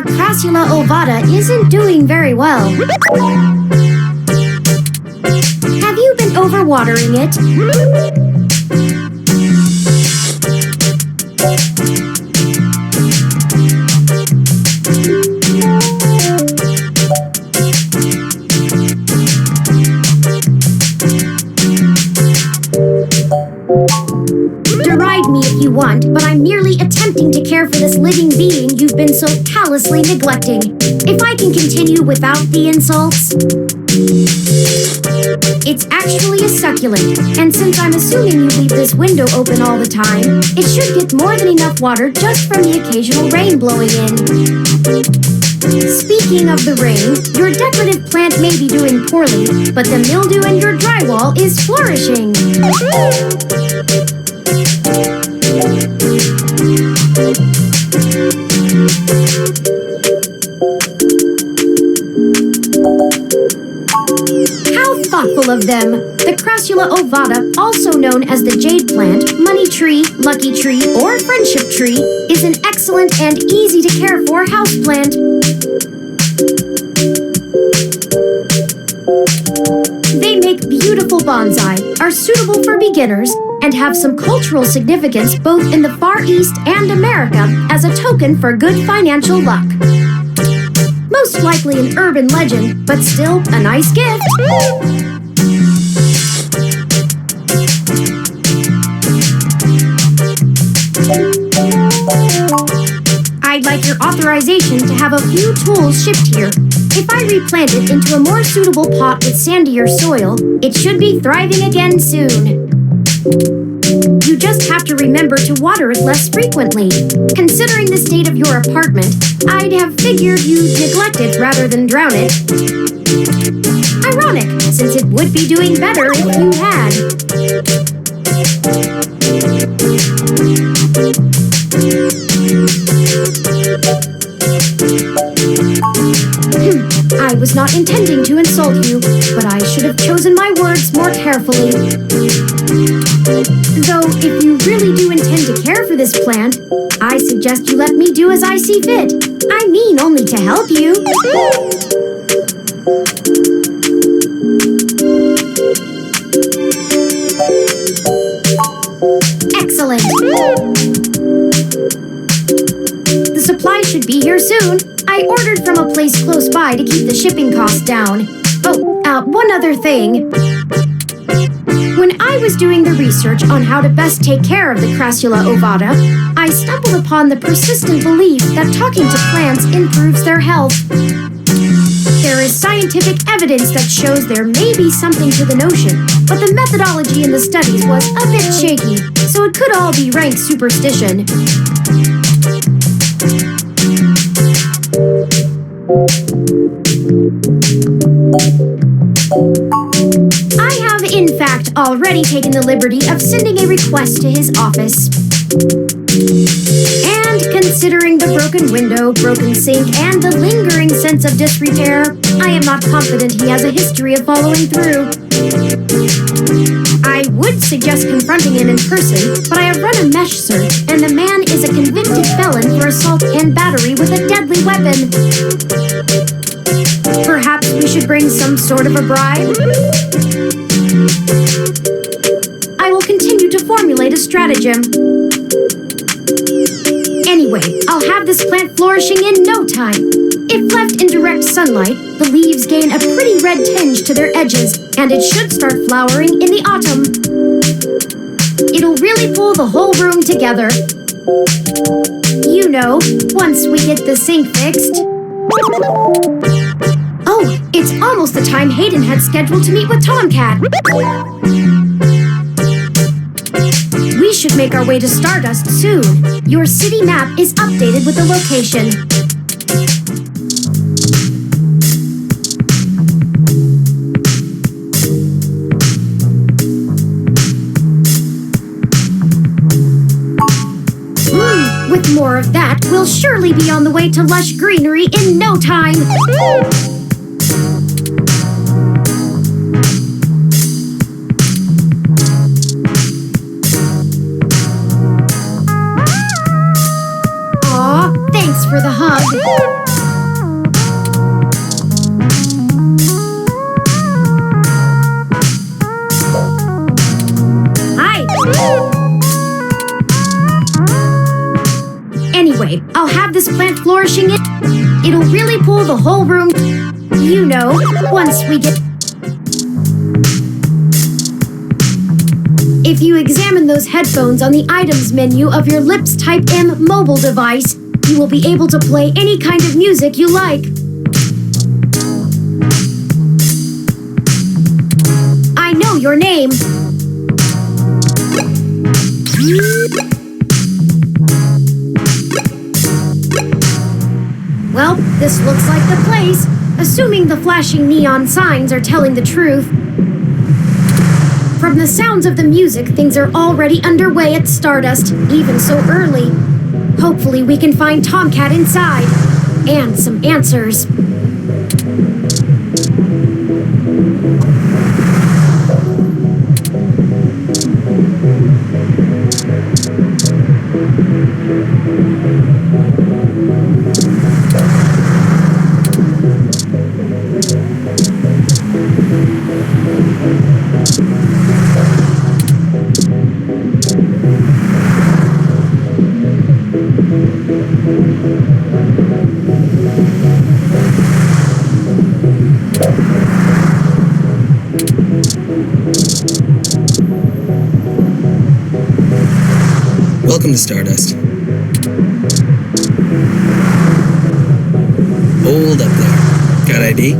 our Crassula ovata isn't doing very well. Have you been overwatering it? Deride me if you want, but I'm merely attempting to care for this living being you've been so callously neglecting. If I can continue without the insults... It's actually a succulent, and since I'm assuming you leave this window open all the time, it should get more than enough water just from the occasional rain blowing in. Speaking of the rain, your decorative plant may be doing poorly, but the mildew in your drywall is flourishing. How thoughtful of them! The Crassula ovata, also known as the jade plant, money tree, lucky tree, or friendship tree, is an excellent and easy to care for houseplant. They make beautiful bonsai, are suitable for beginners, and have some cultural significance both in the Far East and America as a token for good financial luck. Most likely an urban legend, but still a nice gift. I'd like your authorization to have a few tools shipped here. If I replant it into a more suitable pot with sandier soil, it should be thriving again soon. You just have to remember to water it less frequently. Considering the state of your apartment, I'd have figured you'd neglect it rather than drown it. Ironic, since it would be doing better if you had. I was not intending to insult you, but I should have chosen my words more carefully. Though, if you really do intend to care for this plant, I suggest you let me do as I see fit. I mean only to help you. Excellent. The supply should be here soon. I ordered from a place close by to keep the shipping costs down. Oh, one other thing. When I was doing the research on how to best take care of the Crassula ovata, I stumbled upon the persistent belief that talking to plants improves their health. There is scientific evidence that shows there may be something to the notion, but the methodology in the studies was a bit shaky, so it could all be rank superstition. I have, in fact, already taken the liberty of sending a request to his office. And considering the broken window, broken sink, and the lingering sense of disrepair, I am not confident he has a history of following through. I would suggest confronting him in person, but I have run a mesh search, and the man is a convicted felon for assault and battery with a deadly weapon. Perhaps we should bring some sort of a bribe? I will continue to formulate a stratagem. Anyway, I'll have this plant flourishing in no time. If left in direct sunlight, the leaves gain a pretty red tinge to their edges, and it should start flowering in the autumn. It'll really pull the whole room together. You know, once we get the sink fixed. Oh, it's almost the time Hayden had scheduled to meet with Tomcat. We should make our way to Stardust soon. Your city map is updated with the location. With more of that, we'll surely be on the way to lush greenery in no time. Aw, thanks for the hug. Anyway, I'll have this plant flourishing. It'll really pull the whole room. You know, once we get... If you examine those headphones on the items menu of your Lips Type M mobile device, you will be able to play any kind of music you like. I know your name. Well, this looks like the place, assuming the flashing neon signs are telling the truth. From the sounds of the music, things are already underway at Stardust, even so early. Hopefully we can find Tomcat inside, and some answers. Welcome to Stardust. Hold up there. Got ID?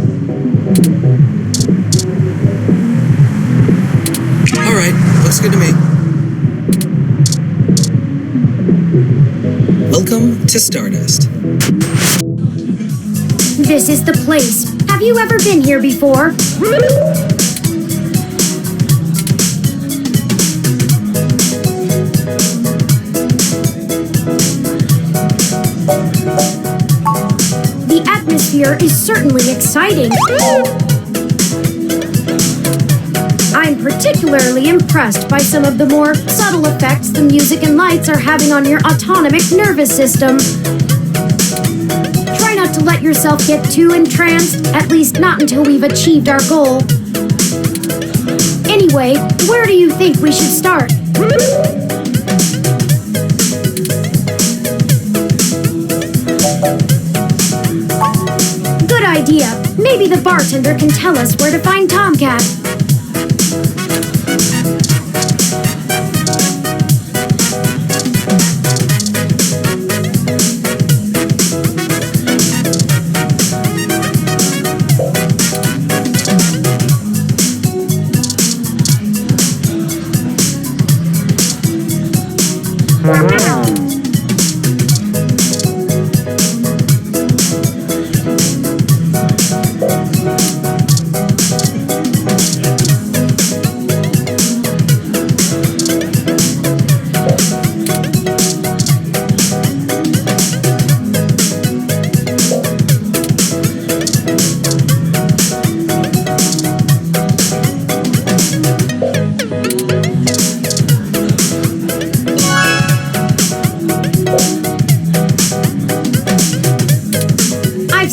Alright, looks good to me. Welcome to Stardust. This is the place. Have you ever been here before? The atmosphere is certainly exciting. I'm particularly impressed by some of the more subtle effects the music and lights are having on your autonomic nervous system. Try not to let yourself get too entranced, at least not until we've achieved our goal. Anyway, where do you think we should start? Good idea. Maybe the bartender can tell us where to find Tomcat.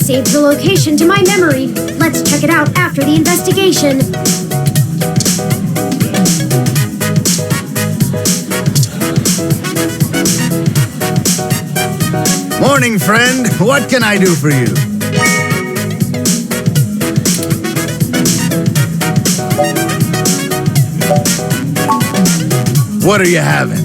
Saved the location to my memory. Let's check it out after the investigation. Morning, friend. What can I do for you? What are you having?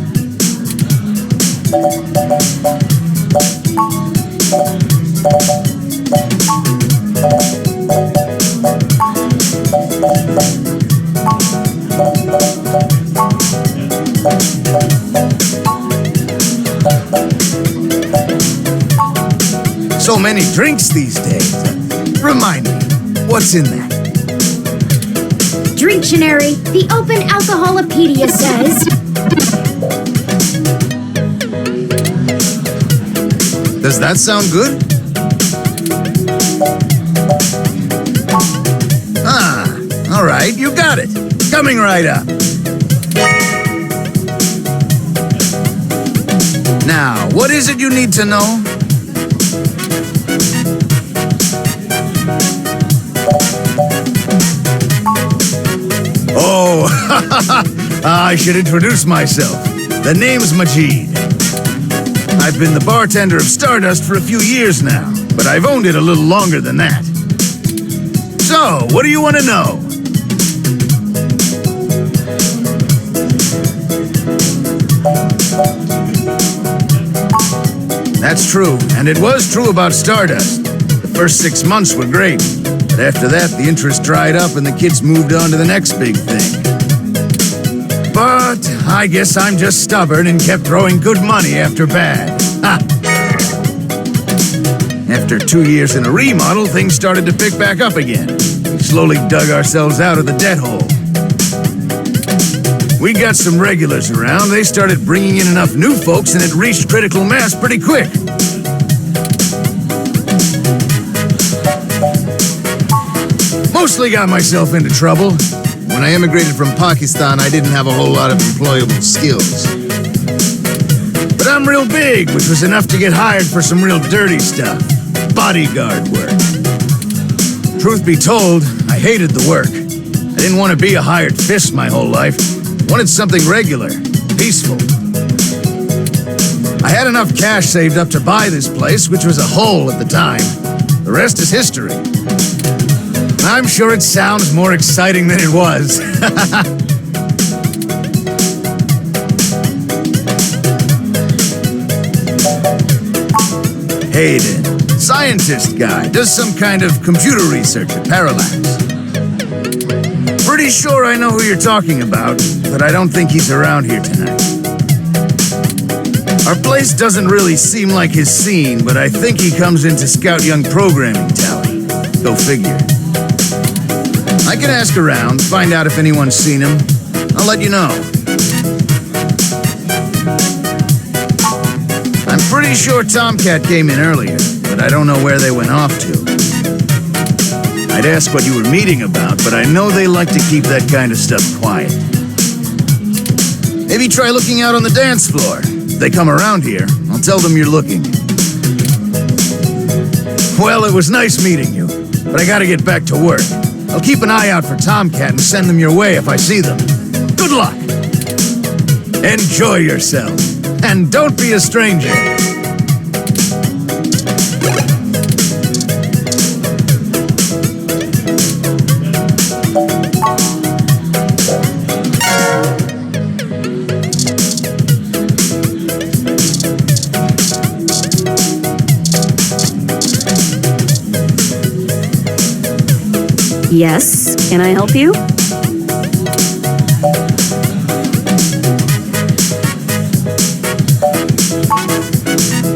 So many drinks these days. Remind me, what's in that? Drinktionary, the Open Alcoholopedia says. Does that sound good? All right, you got it. Coming right up. Now, what is it you need to know? Oh, I should introduce myself. The name's Majid. I've been the bartender of Stardust for a few years now, but I've owned it a little longer than that. So, what do you want to know? That's true, and it was true about Stardust. The first 6 months were great, but after that, the interest dried up and the kids moved on to the next big thing. But I guess I'm just stubborn and kept throwing good money after bad. Ha! After 2 years in a remodel, things started to pick back up again. We slowly dug ourselves out of the debt hole. We got some regulars around. They started bringing in enough new folks, and it reached critical mass pretty quick. Mostly got myself into trouble. When I immigrated from Pakistan, I didn't have a whole lot of employable skills. But I'm real big, which was enough to get hired for some real dirty stuff. Bodyguard work. Truth be told, I hated the work. I didn't want to be a hired fist my whole life. I wanted something regular, peaceful. I had enough cash saved up to buy this place, which was a hole at the time. The rest is history. I'm sure it sounds more exciting than it was. Hayden, scientist guy, does some kind of computer research at Parallax. Pretty sure I know who you're talking about, but I don't think he's around here tonight. Our place doesn't really seem like his scene, but I think he comes in to scout young programming talent. Go figure. I can ask around, find out if anyone's seen him. I'll let you know. I'm pretty sure Tomcat came in earlier, but I don't know where they went off to. I'd ask what you were meeting about, but I know they like to keep that kind of stuff quiet. Maybe try looking out on the dance floor. If they come around here, I'll tell them you're looking. Well, it was nice meeting you, but I gotta get back to work. I'll keep an eye out for Tomcat and send them your way if I see them. Good luck! Enjoy yourself, and don't be a stranger. Yes, can I help you?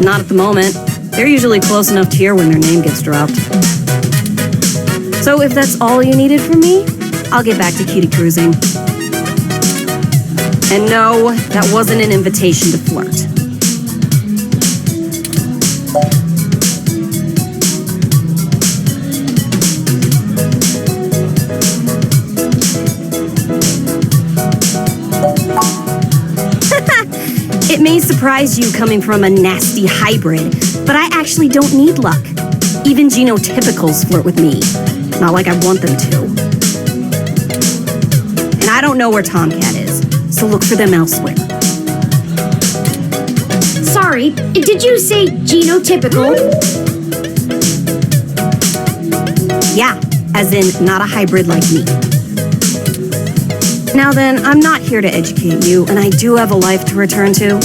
Not at the moment. They're usually close enough to hear when their name gets dropped. So if that's all you needed from me, I'll get back to cutie cruising. And no, that wasn't an invitation to flirt. It may surprise you coming from a nasty hybrid, but I actually don't need luck. Even genotypicals flirt with me. Not like I want them to. And I don't know where Tomcat is, so look for them elsewhere. Sorry, did you say genotypical? Yeah, as in not a hybrid like me. Now then, I'm not here to educate you, and I do have a life to return to.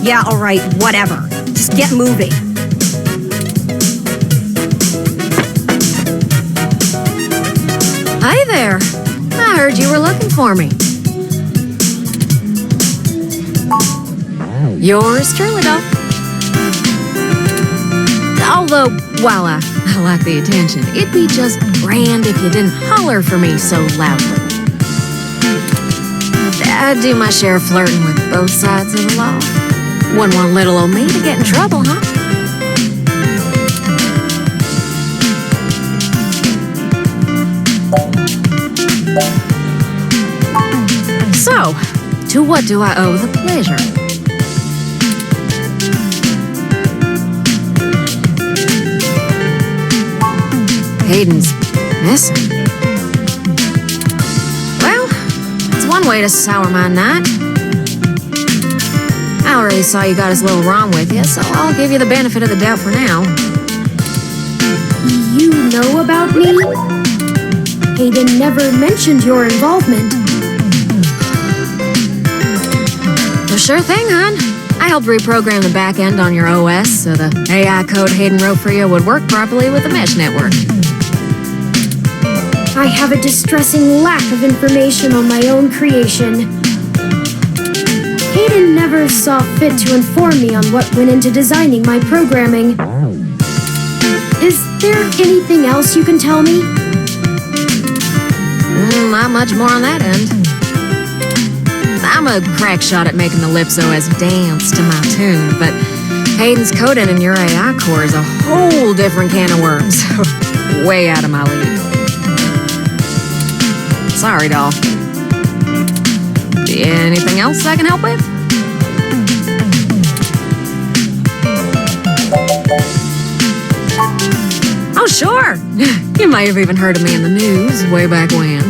Yeah, all right, whatever. Just get moving. Hi there. I heard you were looking for me. Yours truly, though. Although, while I like the attention, it'd be just grand if you didn't holler for me so loudly. I do my share of flirting with both sides of the law. Wouldn't want little old me to get in trouble, huh? So, to what do I owe the pleasure? Hayden's missing. one way to sour my night. I already saw you got as little wrong with you, so I'll give you the benefit of the doubt for now. You know about me? Hayden never mentioned your involvement. Well, sure thing, hon. I helped reprogram the back end on your OS so the AI code Hayden wrote for you would work properly with the mesh network. I have a distressing lack of information on my own creation. Hayden never saw fit to inform me on what went into designing my programming. Is there anything else you can tell me? Not much more on that end. I'm a crack shot at making the Lips OS dance to my tune, but Hayden's coding in your AI core is a whole different can of worms. Way out of my league. Sorry, doll. Anything else I can help with? Oh, sure. You might have even heard of me in the news way back when.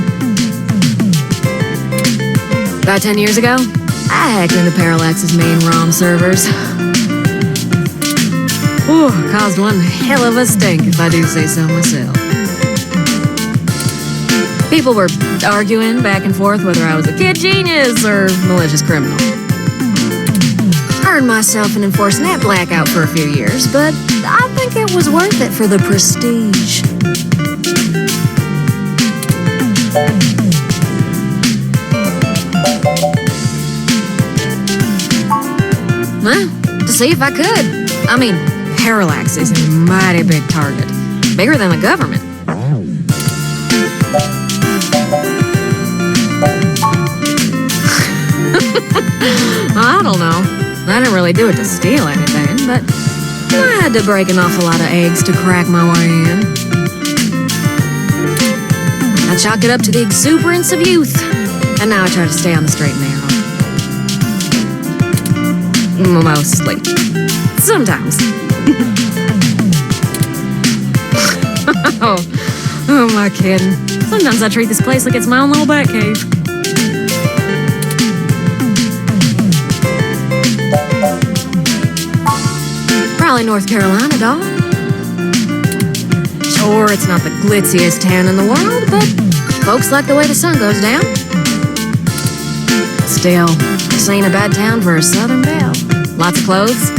About 10 years ago, I hacked into Parallax's main ROM servers. Ooh, caused one hell of a stink, if I do say so myself. People were arguing back and forth whether I was a kid genius or malicious criminal. Earned myself an enforced net blackout for a few years, but I think it was worth it for the prestige. Well, to see if I could. I mean, Parallax is a mighty big target. Bigger than the government. I don't know. I didn't really do it to steal anything, but I had to break an awful lot of eggs to crack my way in. I chalk it up to the exuberance of youth, and now I try to stay on the straight and narrow. Mostly. Sometimes. Oh, my kidding. Sometimes I treat this place like it's my own little bat cave. Raleigh, North Carolina, doll. Sure, it's not the glitziest town in the world, but folks like the way the sun goes down. Still, this ain't a bad town for a southern belle. Lots of clothes.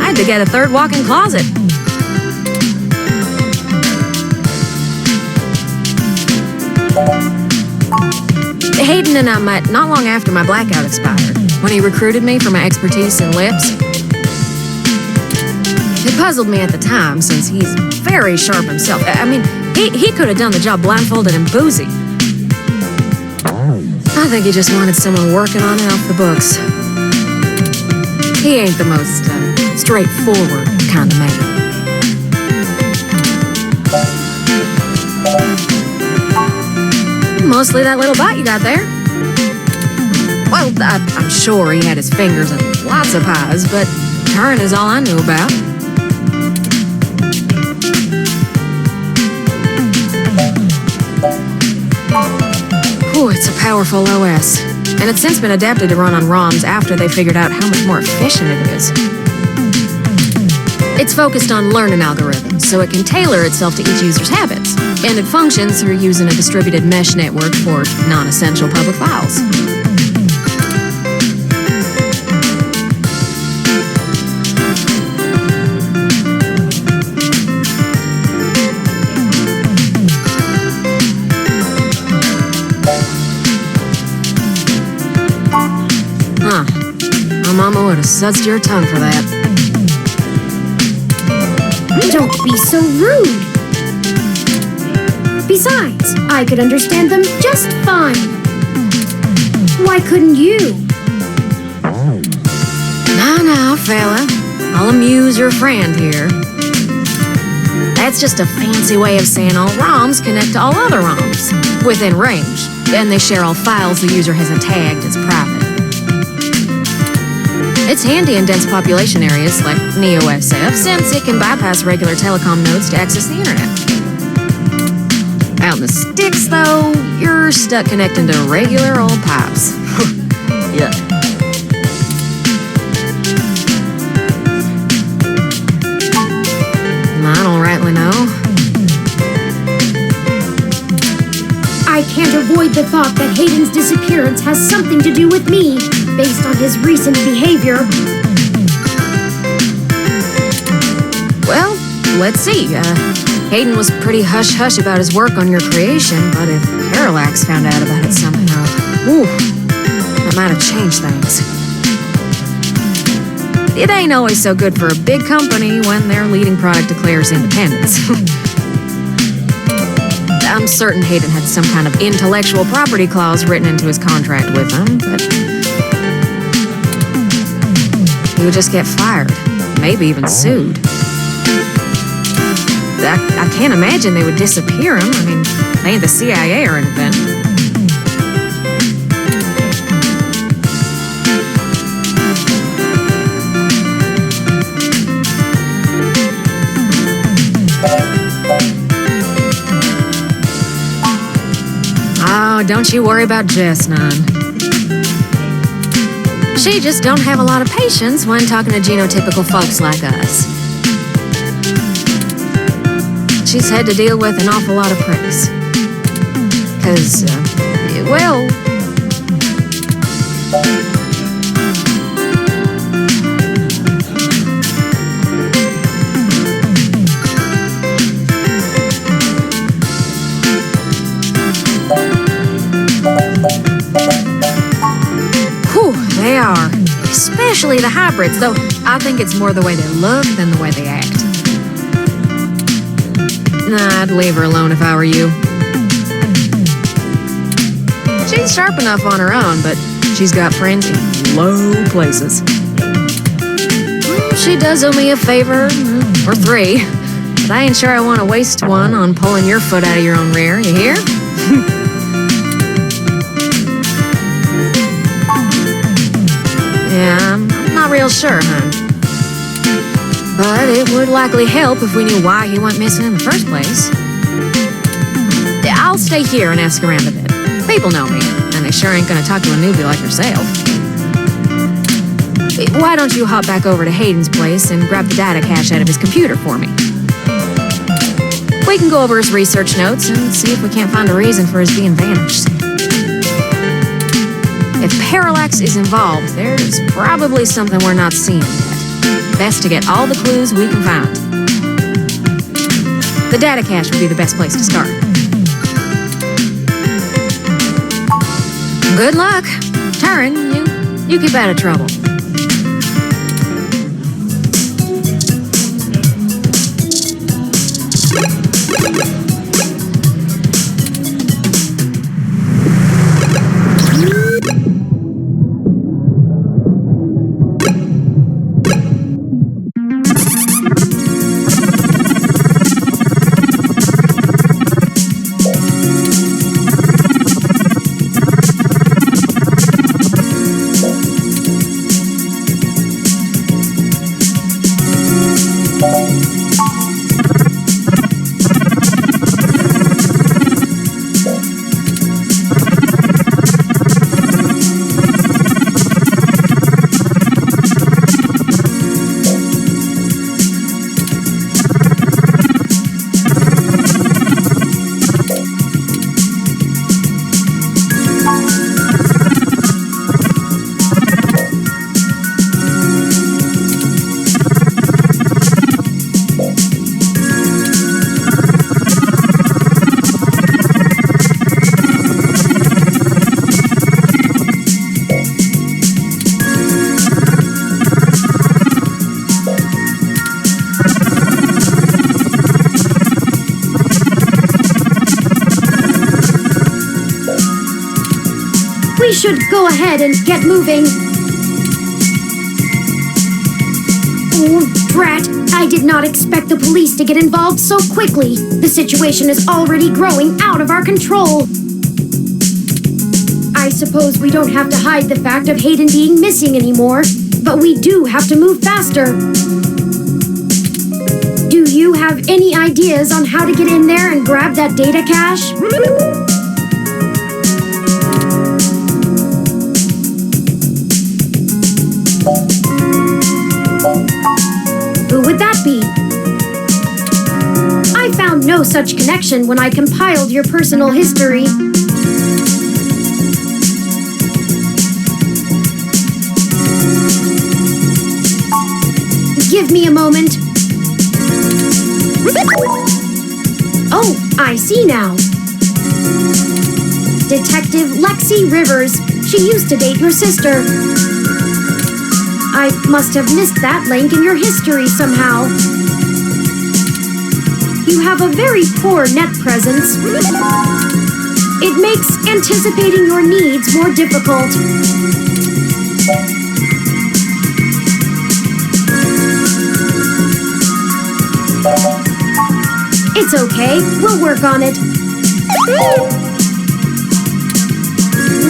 I had to get a third walk-in closet. Hayden and I met not long after my blackout expired, when he recruited me for my expertise in lips. It puzzled me at the time, since he's very sharp himself. I mean, he could have done the job blindfolded and boozy. I think he just wanted someone working on it off the books. He ain't the most straightforward kind of man. Mostly that little bite you got there. Well, I'm sure he had his fingers in lots of pies, but turn is all I knew about. Ooh, it's a powerful OS, and it's since been adapted to run on ROMs after they figured out how much more efficient it is. It's focused on learning algorithms, so it can tailor itself to each user's habits, and it functions through using a distributed mesh network for non-essential public files. My mama would have sudsed your tongue for that. Don't be so rude. Besides, I could understand them just fine. Why couldn't you? Now, fella. I'll amuse your friend here. That's just a fancy way of saying all ROMs connect to all other ROMs within range, and they share all files the user hasn't tagged as private. It's handy in dense population areas like NeoSF, since it can bypass regular telecom nodes to access the internet. Out in the sticks, though, you're stuck connecting to regular old pipes. Yeah. I don't rightly know. I can't avoid the thought that Hayden's disappearance has something to do with me, based on his recent behavior. Well, let's see. Hayden was pretty hush-hush about his work on your creation, but if Parallax found out about it somehow, that might have changed things. It ain't always so good for a big company when their leading product declares independence. I'm certain Hayden had some kind of intellectual property clause written into his contract with them, but he would just get fired, maybe even sued. I can't imagine they would disappear him. I mean, they ain't the CIA or anything. Oh, don't you worry about Jess, none. She just don't have a lot of patience when talking to genotypical folks like us. She's had to deal with an awful lot of pricks. 'Cause, well... They are. Especially the hybrids, though I think it's more the way they look than the way they act. Nah, I'd leave her alone if I were you. She's sharp enough on her own, but she's got friends in low places. She does owe me a favor, or 3, but I ain't sure I want to waste one on pulling your foot out of your own rear, you hear? Yeah, I'm not real sure, hon. But it would likely help if we knew why he went missing in the first place. I'll stay here and ask around a bit. People know me, and they sure ain't gonna talk to a newbie like yourself. Why don't you hop back over to Hayden's place and grab the data cache out of his computer for me? We can go over his research notes and see if we can't find a reason for his being vanished. If Parallax is involved, there's probably something we're not seeing yet. Best to get all the clues we can find. The data cache would be the best place to start. Good luck. Turin, you keep out of trouble. We should go ahead and get moving. Oh, drat. I did not expect the police to get involved so quickly. The situation is already growing out of our control. I suppose we don't have to hide the fact of Hayden being missing anymore, but we do have to move faster. Do you have any ideas on how to get in there and grab that data cache? no such connection when I compiled your personal history. Give me a moment. Oh, I see now. Detective Lexi Rivers. She used to date your sister. I must have missed that link in your history somehow. You have a very poor net presence. It makes anticipating your needs more difficult. It's okay, we'll work on it.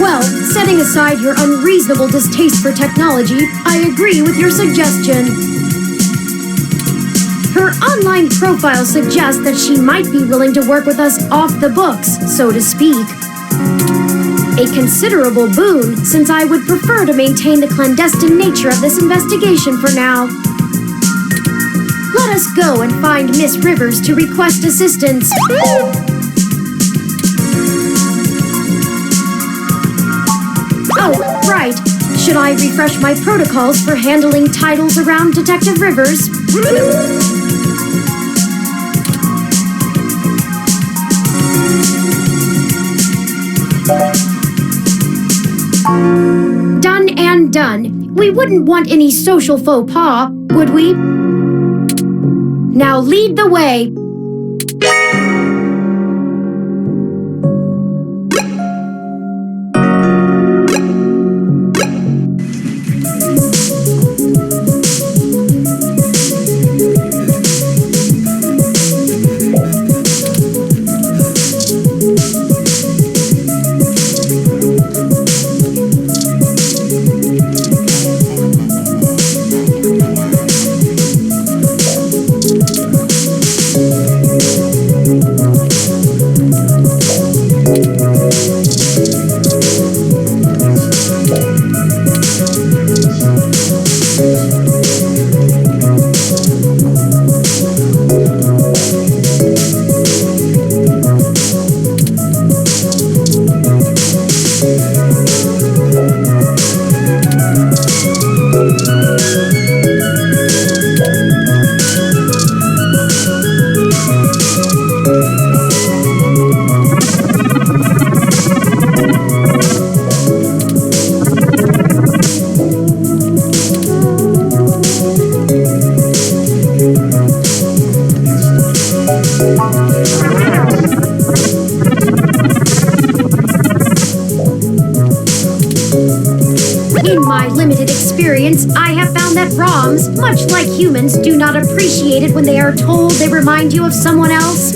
Well, setting aside your unreasonable distaste for technology, I agree with your suggestion. Her online profile suggests that she might be willing to work with us off the books, so to speak. A considerable boon, since I would prefer to maintain the clandestine nature of this investigation for now. Let us go and find Miss Rivers to request assistance. Oh, right. Should I refresh my protocols for handling titles around Detective Rivers? Done and done. We wouldn't want any social faux pas, would we? Now lead the way. In my limited experience, I have found that ROMs, much like humans, do not appreciate it when they are told they remind you of someone else.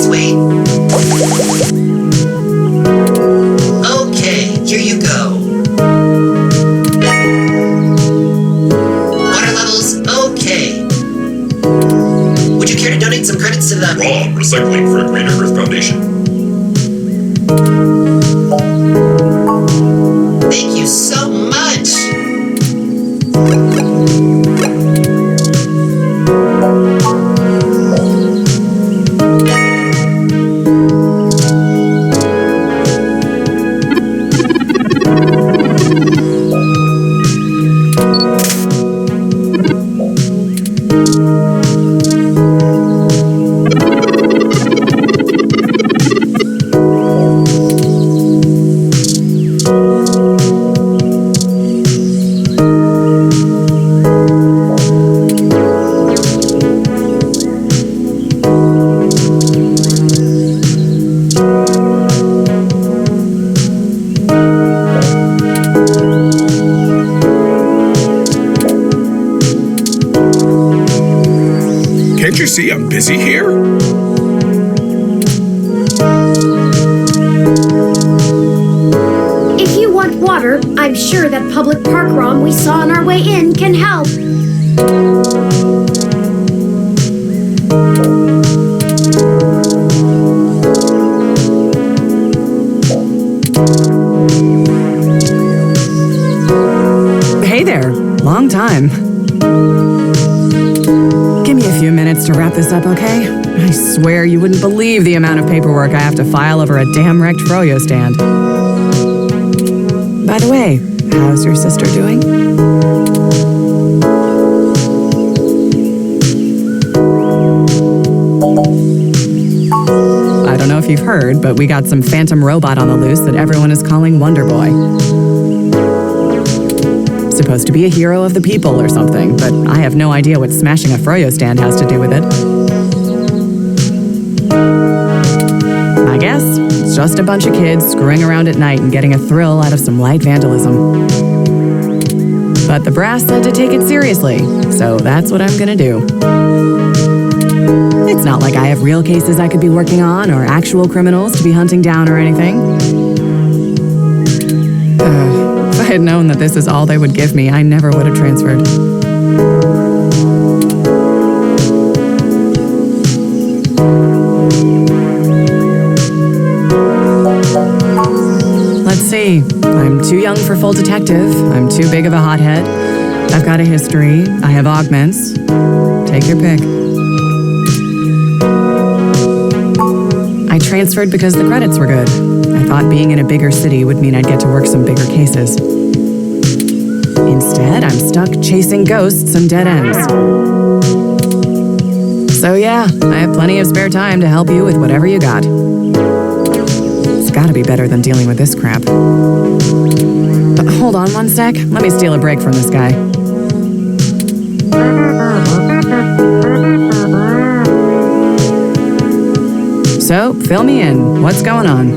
Please wait. Okay, here you go. Water levels, okay. Would you care to donate some credits to the Raw Recycling for a Greater Earth Foundation. Thank you so much! Can't you see I'm busy here? If you want water, I'm sure that public park ROM we saw on our way in can help. Hey there. Long time. Give me a few minutes to wrap this up, okay? I swear you wouldn't believe the amount of paperwork I have to file over a damn wrecked froyo stand. By the way, how's your sister doing? I don't know if you've heard, but we got some phantom robot on the loose that everyone is calling Wonder Boy. Supposed to be a hero of the people or something, but I have no idea what smashing a froyo stand has to do with it. I guess it's just a bunch of kids screwing around at night and getting a thrill out of some light vandalism. But the brass said to take it seriously, so that's what I'm gonna do. It's not like I have real cases I could be working on or actual criminals to be hunting down or anything. If I had known that this is all they would give me, I never would have transferred. Let's see. I'm too young for full detective. I'm too big of a hothead. I've got a history. I have augments. Take your pick. I transferred because the credits were good. I thought being in a bigger city would mean I'd get to work some bigger cases. Instead, I'm stuck chasing ghosts and dead ends. So yeah, I have plenty of spare time to help you with whatever you got. It's gotta be better than dealing with this crap. But hold on one sec. Let me steal a break from this guy. So, fill me in. What's going on?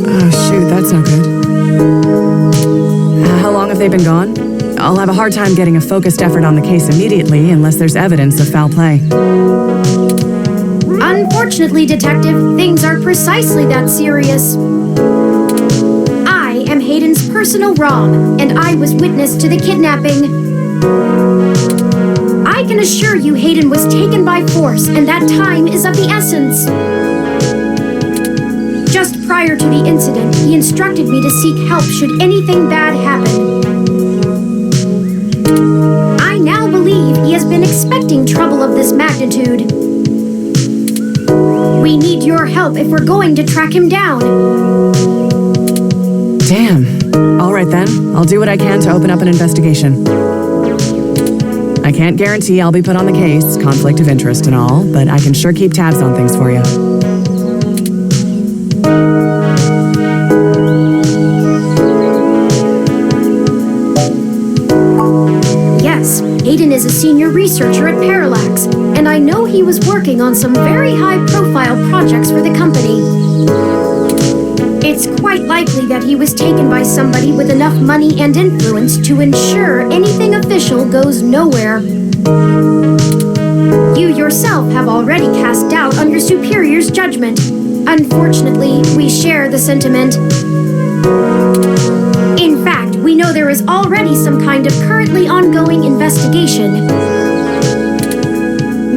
Oh, shoot, that's no good. How long have they been gone? I'll have a hard time getting a focused effort on the case immediately unless there's evidence of foul play. Unfortunately, Detective, things are precisely that serious. I am Hayden's personal ROM, and I was witness to the kidnapping. I can assure you Hayden was taken by force, and that time is of the essence. Just prior to the incident, he instructed me to seek help should anything bad happen. I now believe he has been expecting trouble of this magnitude. We need your help if we're going to track him down. Damn. All right then, I'll do what I can to open up an investigation. I can't guarantee I'll be put on the case, conflict of interest and all, but I can sure keep tabs on things for you. Yes, Hayden is a senior researcher at Parallax, and I know he was working on some very high-profile projects for the company. It's quite likely that he was taken by somebody with enough money and influence to ensure anything official goes nowhere. yourself have already cast doubt on your superior's judgment. Unfortunately, we share the sentiment. In fact, we know there is already some kind of currently ongoing investigation.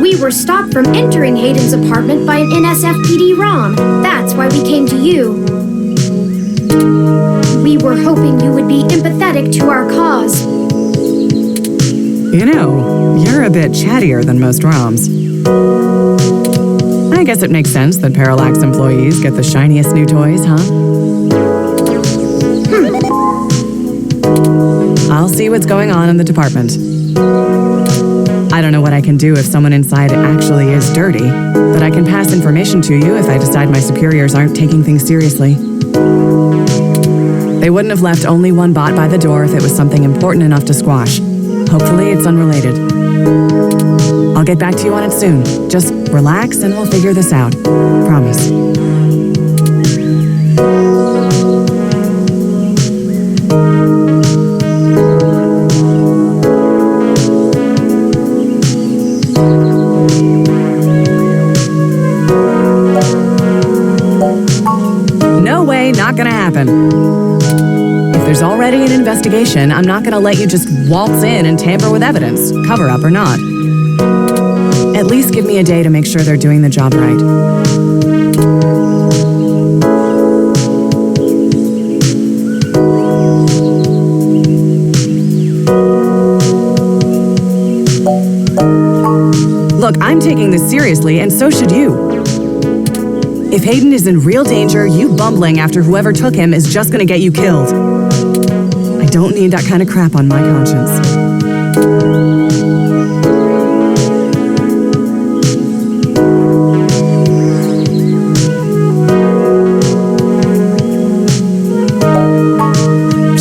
We were stopped from entering Hayden's apartment by an NSFPD ROM. That's why we came to you. We were hoping you would be empathetic to our cause. You know, you're a bit chattier than most ROMs. I guess it makes sense that Parallax employees get the shiniest new toys, huh? I'll see what's going on in the department. I don't know what I can do if someone inside actually is dirty, but I can pass information to you if I decide my superiors aren't taking things seriously. They wouldn't have left only one bot by the door if it was something important enough to squash. Hopefully it's unrelated. I'll get back to you on it soon. Just relax and we'll figure this out. Promise. No way, not gonna happen. If there's already an investigation, I'm not gonna let you just waltz in and tamper with evidence, cover up or not. At least give me a day to make sure they're doing the job right. Look, I'm taking this seriously, and so should you. If Hayden is in real danger, you bumbling after whoever took him is just gonna get you killed. I don't need that kind of crap on my conscience.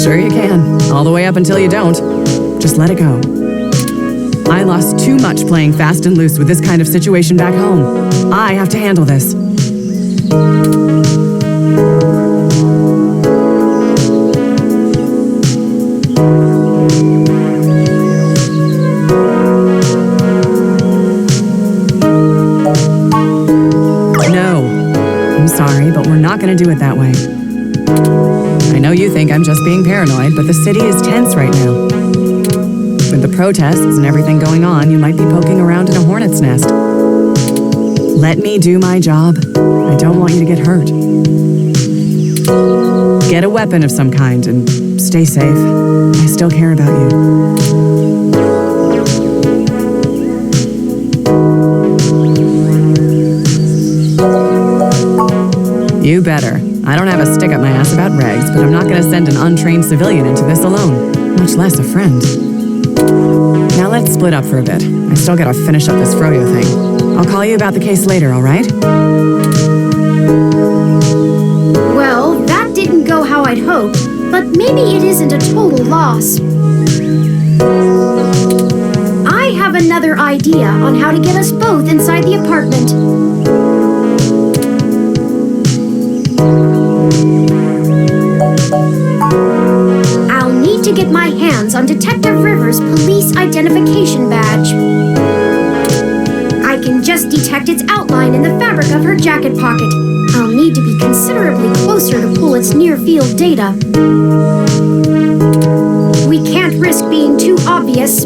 Sure you can. All the way up until you don't. Just let it go. I lost too much playing fast and loose with this kind of situation back home. I have to handle this. No. I'm sorry, but we're not going to do it that way. I know you think I'm just being paranoid, but the city is tense right now. With the protests and everything going on, you might be poking around in a hornet's nest. Let me do my job. I don't want you to get hurt. Get a weapon of some kind and stay safe. I still care about you. You better. I don't have a stick up my ass about regs, but I'm not going to send an untrained civilian into this alone, much less a friend. Now let's split up for a bit. I still gotta finish up this Froyo thing. I'll call you about the case later, all right? Well, that didn't go how I'd hoped, but maybe it isn't a total loss. I have another idea on how to get us both inside the apartment. I'll need to get my hands on Detective Rivers' police identification badge. I can just detect its outline in the fabric of her jacket pocket. I'll need to be considerably closer to pull its near-field data. We can't risk being too obvious.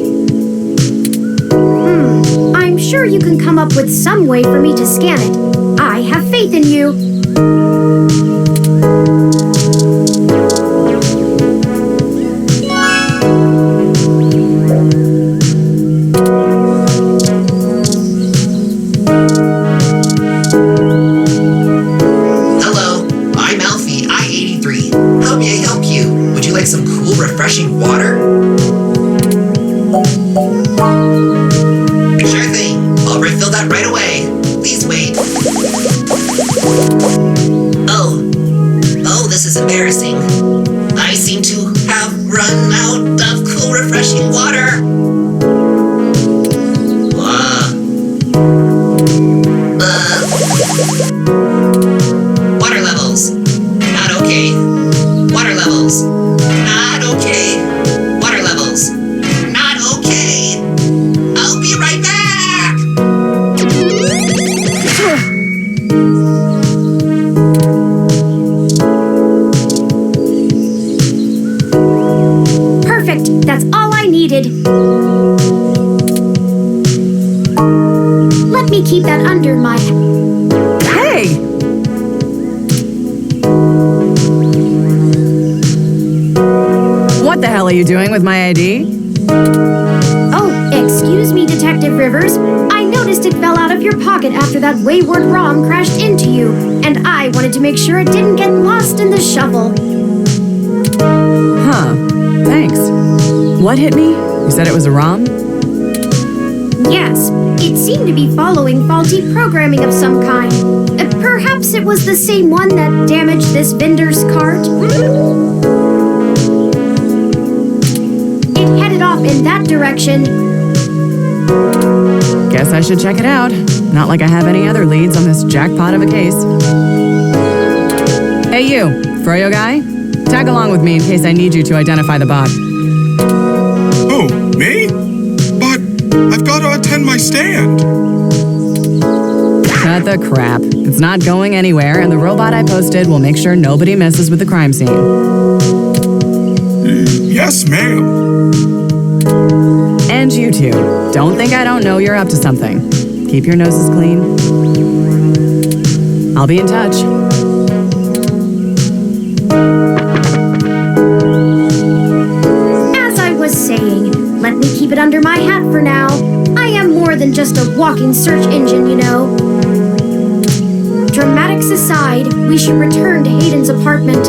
I'm sure you can come up with some way for me to scan it. I have faith in you. Some cool, refreshing water? Sure thing. I'll refill that right away. Please wait. Oh, this is embarrassing. I seem to have run out of cool, refreshing water. Water levels. Not okay. Water levels. Not okay. Water levels. Not okay. I'll be right back. me keep that under my... Hey! What the hell are you doing with my ID? Oh, excuse me, Detective Rivers. I noticed it fell out of your pocket after that wayward ROM crashed into you, and I wanted to make sure it didn't get lost in the shovel. Huh. Thanks. What hit me? You said it was a ROM? Yes, it seemed to be following faulty programming of some kind. Perhaps it was the same one that damaged this vendor's cart? It headed off in that direction. Guess I should check it out. Not like I have any other leads on this jackpot of a case. Hey you, Froyo guy? Tag along with me in case I need you to identify the bot. Oh, me? But I've got to attend my stand. Cut the crap. It's not going anywhere, and the robot I posted will make sure nobody messes with the crime scene. Yes, ma'am. And you two. Don't think I don't know you're up to something. Keep your noses clean. I'll be in touch. As I was saying, let me keep it under my hat for now. I am more than just a walking search engine, you know. Dramatics aside, we should return to Hayden's apartment.